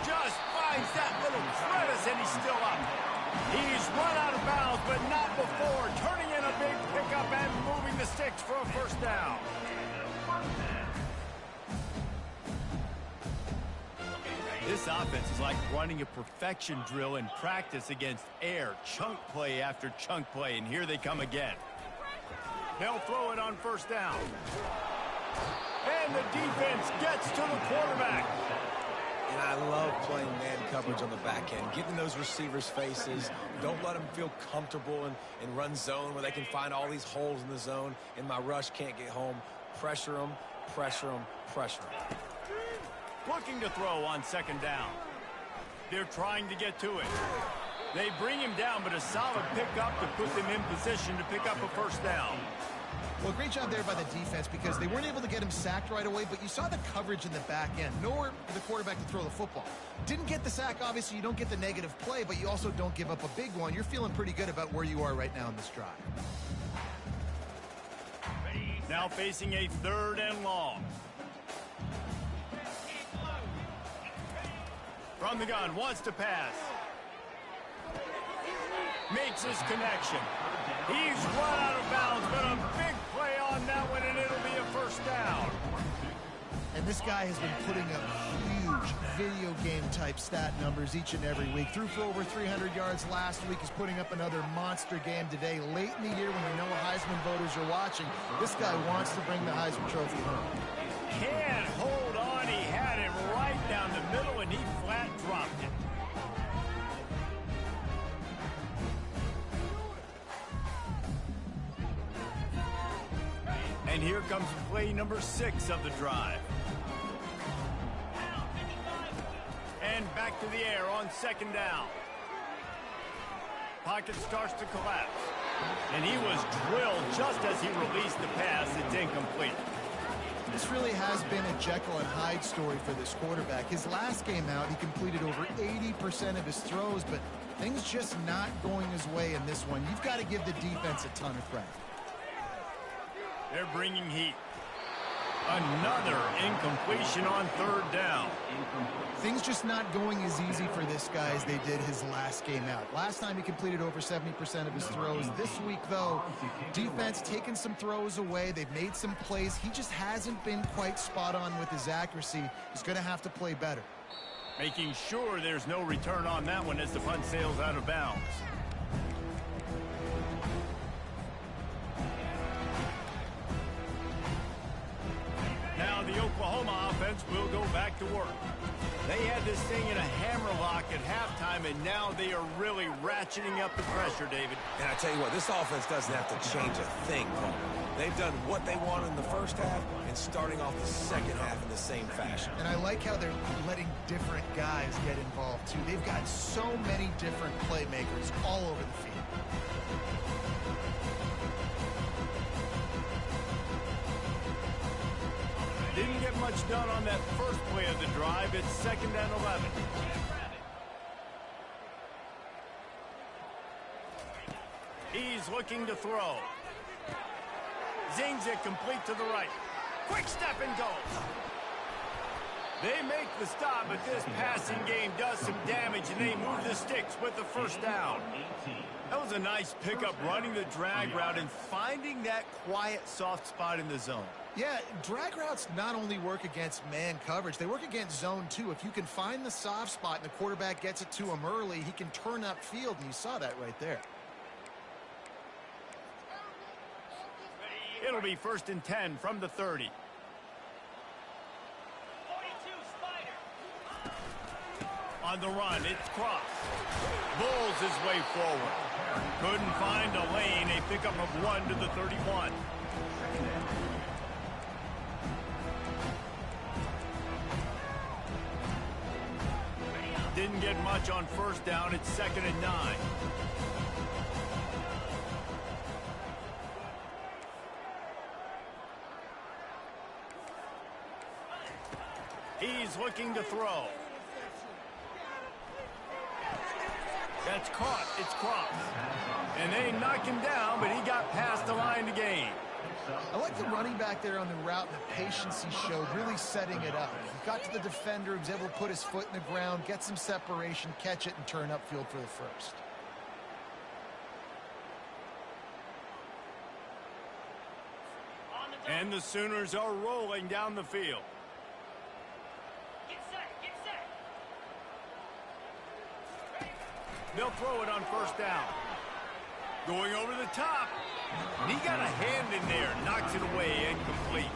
Just finds that little crevice, and he's still up. He's run out of bounds, but not before. Turning in a big pickup and moving the sticks for a first down. This offense is like running a perfection drill in practice against air. Chunk play after chunk play, and here they come again. They'll throw it on first down. And the defense gets to the quarterback. And I love playing man coverage on the back end, getting those receivers' faces. Don't let them feel comfortable and run zone where they can find all these holes in the zone and my rush can't get home. Pressure them, pressure them, pressure them. Looking to throw on second down. They're trying to get to it. They bring him down, but a solid pickup to put them in position to pick up a first down. Well, great job there by the defense because they weren't able to get him sacked right away, but you saw the coverage in the back end. Nowhere for the quarterback to throw the football. Didn't get the sack, obviously. You don't get the negative play, but you also don't give up a big one. You're feeling pretty good about where you are right now in this drive. Now facing a 3rd and long. From the gun, wants to pass. Makes his connection. He's run out of bounds, but a big play on that one, and it'll be a first down. And this guy has been putting up huge video game type stat numbers each and every week. Threw for over 300 yards last week. He's putting up another monster game today. Late in the year when you know Heisman voters are watching, this guy wants to bring the Heisman Trophy home. Can't hold on. He had it right down the middle, and he flat dropped it. And here comes play number 6 of the drive. And back to the air on 2nd down. Pocket starts to collapse. And he was drilled just as he released the pass. It's incomplete. This really has been a Jekyll and Hyde story for this quarterback. His last game out, he completed over 80% of his throws, but things just not going his way in this one. You've got to give the defense a ton of credit. They're bringing heat. Another incompletion on 3rd down. Things just not going as easy for this guy as they did his last game out. Last time he completed over 70% of his throws. This week, though, defense taking some throws away. They've made some plays. He just hasn't been quite spot on with his accuracy. He's going to have to play better. Making sure there's no return on that one as the punt sails out of bounds. Now the Oklahoma offense will go back to work. They had this thing in a hammerlock at halftime, and now they are really ratcheting up the pressure, David. And I tell you what, this offense doesn't have to change a thing, Paul. They've done what they wanted in the first half and starting off the second half in the same fashion. And I like how they're letting different guys get involved, too. They've got so many different playmakers all over the field. Didn't get much done on that first play of the drive. It's 2nd and 11. He's looking to throw. Zings it complete to the right. Quick step and goes. They make the stop, but this passing game does some damage, and they move the sticks with the first down. That was a nice pickup, running the drag route and finding that quiet, soft spot in the zone. Yeah, drag routes not only work against man coverage, they work against zone too. If you can find the soft spot and the quarterback gets it to him early, he can turn upfield, and you saw that right there. It'll be 1st and 10 from the 30. On the run, it's Cross. Bulls his way forward. Couldn't find a lane. A pickup of 1 to the 31. Didn't get much on 1st down. It's 2nd and 9. He's looking to throw. That's caught. It's Cross. And they knock him down, but he got past the line to gain. I like the running back there on the route and the patience he showed, really setting it up. He got to the defender, he was able to put his foot in the ground, get some separation, catch it, and turn upfield for the first. And the Sooners are rolling down the field. Get set, get set. They'll throw it on 1st down. Going over the top. And he got a hand in there, knocks it away, incomplete.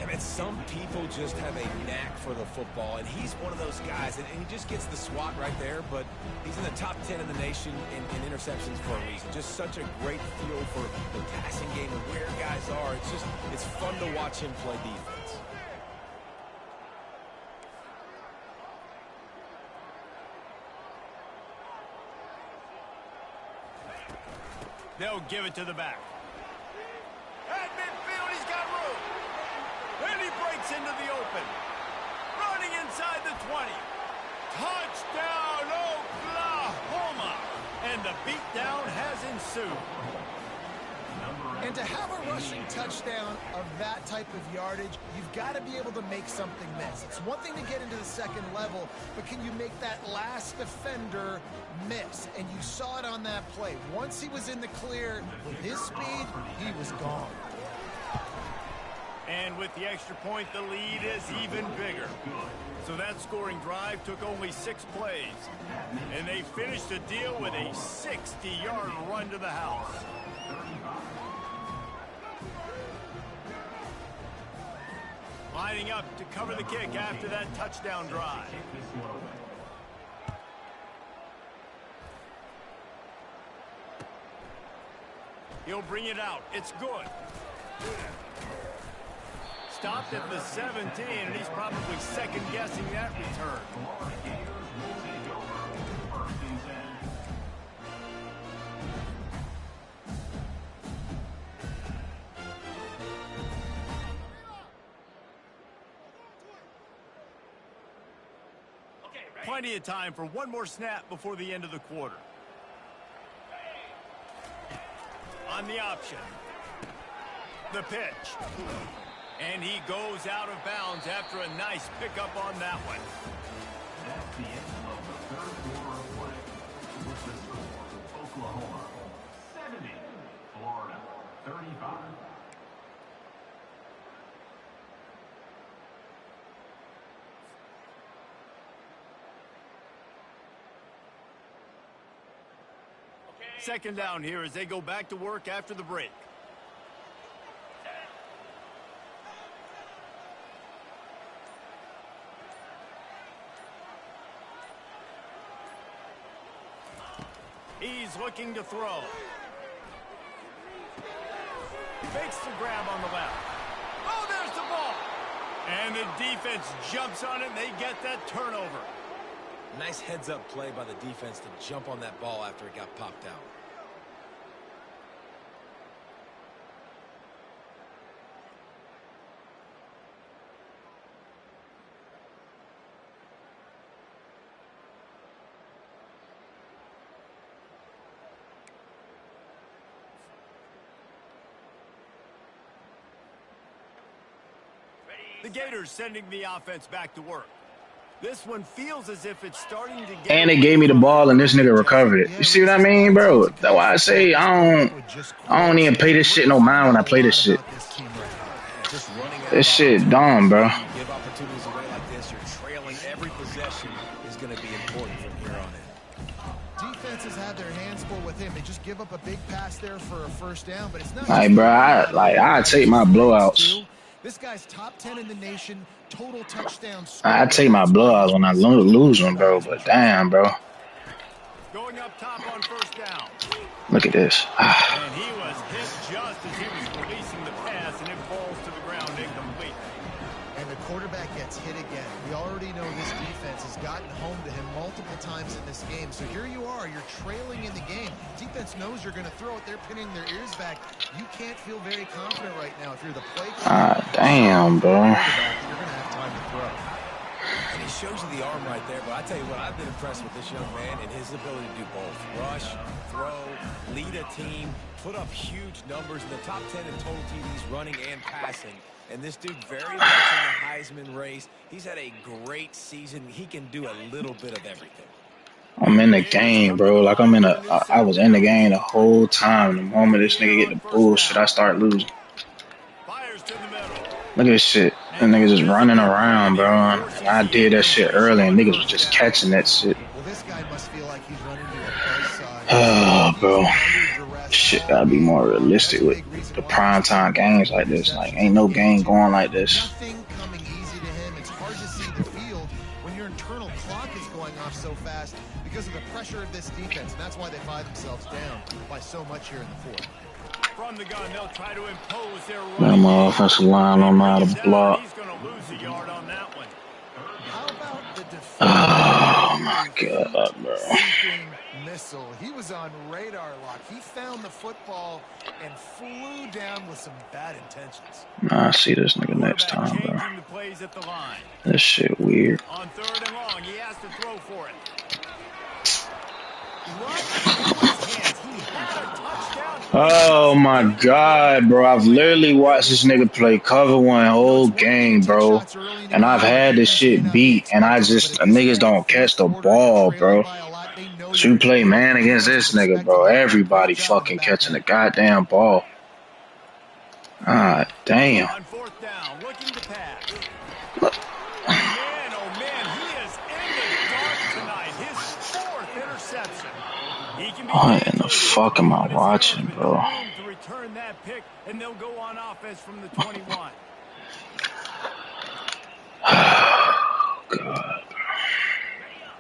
I mean, some people just have a knack for the football, and he's one of those guys, and he just gets the swat right there, but he's in the top 10 in the nation in interceptions for a reason. Just such a great feel for the passing game and where guys are. It's fun to watch him play defense. They'll give it to the back. At midfield, he's got room. Then he breaks into the open. Running inside the 20. Touchdown, Oklahoma! And the beatdown has ensued. And to have a rushing touchdown of that type of yardage, you've got to be able to make something miss. It's one thing to get into the second level, but can you make that last defender miss? And you saw it on that play. Once he was in the clear, with his speed, he was gone. And with the extra point, the lead is even bigger. So that scoring drive took only 6 plays. And they finished the deal with a 60-yard run to the house. Lining up to cover the kick after that touchdown drive. He'll bring it out. It's good. Stopped at the 17, and he's probably second-guessing that return. Plenty of time for one more snap before the end of the quarter. On the option. The pitch. And he goes out of bounds after a nice pickup on that one. That's the end of the third quarter of play. With the score, Oklahoma 70, Florida 35. Second down here as they go back to work after the break. He's looking to throw. Makes the grab on the left. Oh, there's the ball. And the defense jumps on it, and they get that turnover. Nice heads-up play by the defense to jump on that ball after it got popped out. The Gators sending the offense back to work. This one feels as if it's starting to get... And they gave me the ball and this nigga recovered it. You see what I mean, bro? That's why I say I don't even pay this shit no mind when I play this shit. This shit dumb, bro. Give opportunities away like this, you're trailing every possession is going to be important from here on in. Defenses have their hands full with him. They just give up a big pass there for a first down, but it's not... Like, bro, I take my blowouts. This guy's top 10 in the nation, total touchdowns. I take my blowouts when I lose one, bro. But damn, bro. Going up top on first down. Look at this. And he was hit just as he was releasing the pass, and it falls to the ground incomplete. And the quarterback gets hit again. We already know this defense has gotten home to him multiple times in this game. So here you are, you're trailing in the game. Defense knows you're going to throw it. They're pinning their ears back. You can't feel very confident right now if you're the play. Damn, bro. You're going to have time to throw. And he shows you the arm right there, but I tell you what, I've been impressed with this young man and his ability to do both. Rush, throw, lead a team, put up huge numbers in the top 10 in total TDs running and passing. And this dude very much in the Heisman race. He's had a great season. He can do a little bit of everything. I'm in the game, bro. Like I was in the game the whole time. The moment this nigga get the bullshit, I start losing. Look at this shit. That nigga just running around, bro. And I did that shit early, and niggas was just catching that shit. Well, this guy must feel like he's running to a play side. Oh, bro. Shit gotta be more realistic with the primetime games like this. Like, ain't no game going like this. Nothing coming easy to him. It's hard to see the field when your internal clock is going off so fast because of the pressure of this defense. And that's why they find themselves down by so much here in the fourth. From the gun, they'll try to impose their Now my offensive line don't know how to block. He's going to lose a yard on that one. How about the defense? Oh my god, bro. missile. He was on radar lock. He found the football and flew down with some bad intentions. Nah, I see this nigga next time, bro. The plays at the line. This shit weird. On 3rd and long, he has to throw for it. Oh my god, bro. I've literally watched this nigga play cover one whole game, bro. And I've had this shit beat, and niggas don't catch the ball, bro. So you play man against this nigga, bro. Everybody fucking catching the goddamn ball. Ah, damn. On 4th down, looking to pass. Look. Man, oh man, he is in the dark tonight. His 4th interception. What in the fuck am I watching, bro? To return that pick, and they'll go on offense from the 21. Oh, God.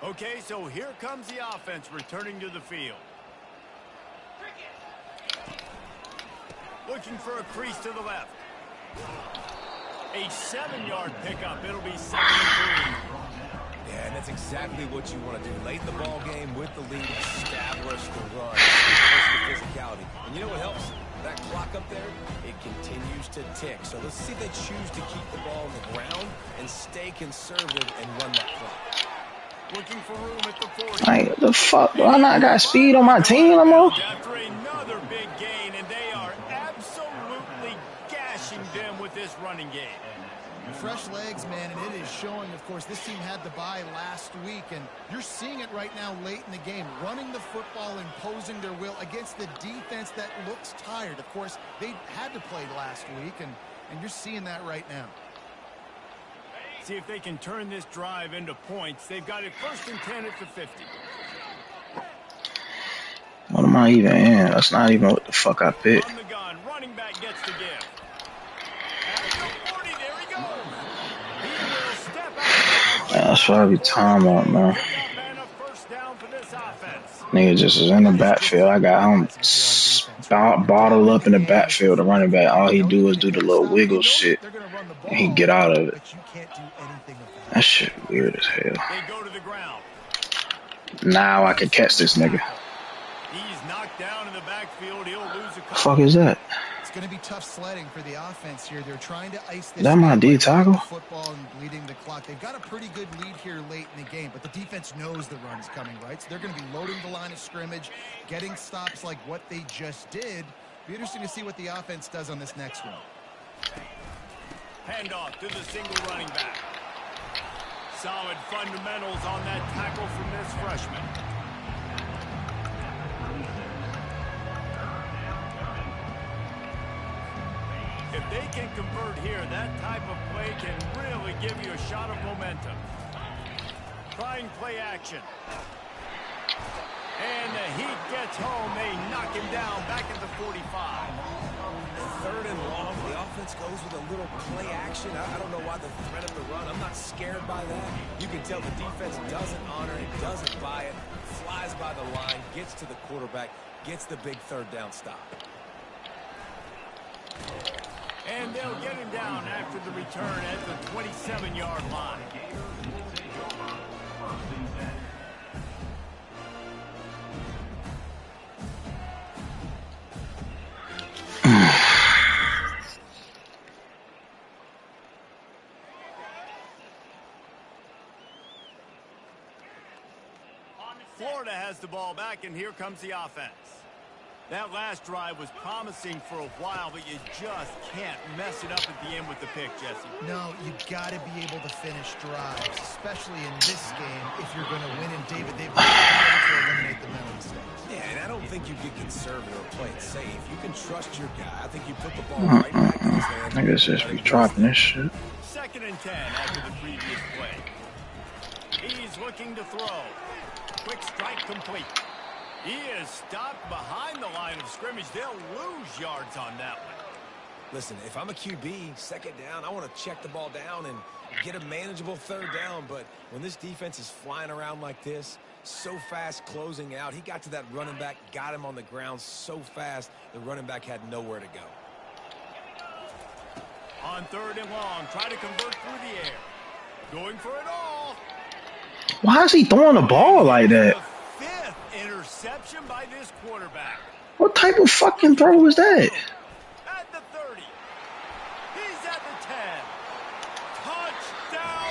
Okay, so here comes the offense returning to the field. Looking for a crease to the left. A 7-yard pickup. It'll be 2nd and 3. Yeah, and that's exactly what you want to do. Late in the ball game with the lead, establish the run, establish the physicality. And you know what helps? That clock up there, it continues to tick. So let's see if they choose to keep the ball on the ground and stay conservative and run that clock. Looking for room at the 40. Like, the fuck? Do I not got speed on my team no more? After another big gain, and they are absolutely gashing them with this running game. Fresh legs, man, and it is showing. Of course, this team had the bye last week, and you're seeing it right now late in the game. Running the football, imposing their will against the defense that looks tired. Of course, they had to play last week, and you're seeing that right now. See if they can turn this drive into points. They've got it 1st and 10 at the 50. What am I even in? That's not even what the fuck I picked. On the gun, running back gets the give. At the 40, there he goes. He will step out. Yeah, that's what I be talking about, man. And a 1st down for this offense. Nigga just is in the backfield. I got him bottled up in the backfield. The running back, all he do is do the little wiggle shit, and he get out of it. That shit weird as hell. They go to the ground. Now I can catch this nigga. He's knocked down in the backfield. He'll lose a couple. The fuck is that? It's going to be tough sledding for the offense here. They're trying to ice this. Is that my D tackle? Football and bleeding the clock. They've got a pretty good lead here late in the game, but the defense knows the run's coming, right? So they're going to be loading the line of scrimmage, getting stops like what they just did. Be interesting to see what the offense does on this next one. Handoff to the single running back. Solid fundamentals on that tackle from this freshman. If they can convert here, that type of play can really give you a shot of momentum. Trying play action. And the Heat gets home. They knock him down back at the 45. 3rd and long, the offense goes with a little play action. I don't know why the threat of the run. I'm not scared by that. You can tell the defense doesn't honor it, doesn't buy it, flies by the line, gets to the quarterback, gets the big 3rd down stop. And they'll get him down after the return at the 27-yard line. Florida has the ball back, and here comes the offense. That last drive was promising for a while, but you just can't mess it up at the end with the pick, Jesse. No, you got to be able to finish drives, especially in this game if you're going to win. And David, they've got to eliminate the mental mistakes. Yeah, and I don't think you get conservative or play it safe. You can trust your guy. I think you put the ball right back in his hands. I guess just be dropping this shit. 2nd and 10 after the previous play. He's looking to throw. Quick strike complete. He is stopped behind the line of scrimmage. They'll lose yards on that one. Listen, if I'm a QB, 2nd down, I want to check the ball down and get a manageable 3rd down. But when this defense is flying around like this, so fast closing out, he got to that running back, got him on the ground so fast, the running back had nowhere to go. On 3rd and long, try to convert through the air. Going for it all. Why is he throwing the ball like that? The 5th interception. quarterback. What type of fucking throw was that? At the 30. He's at the 10. Touchdown!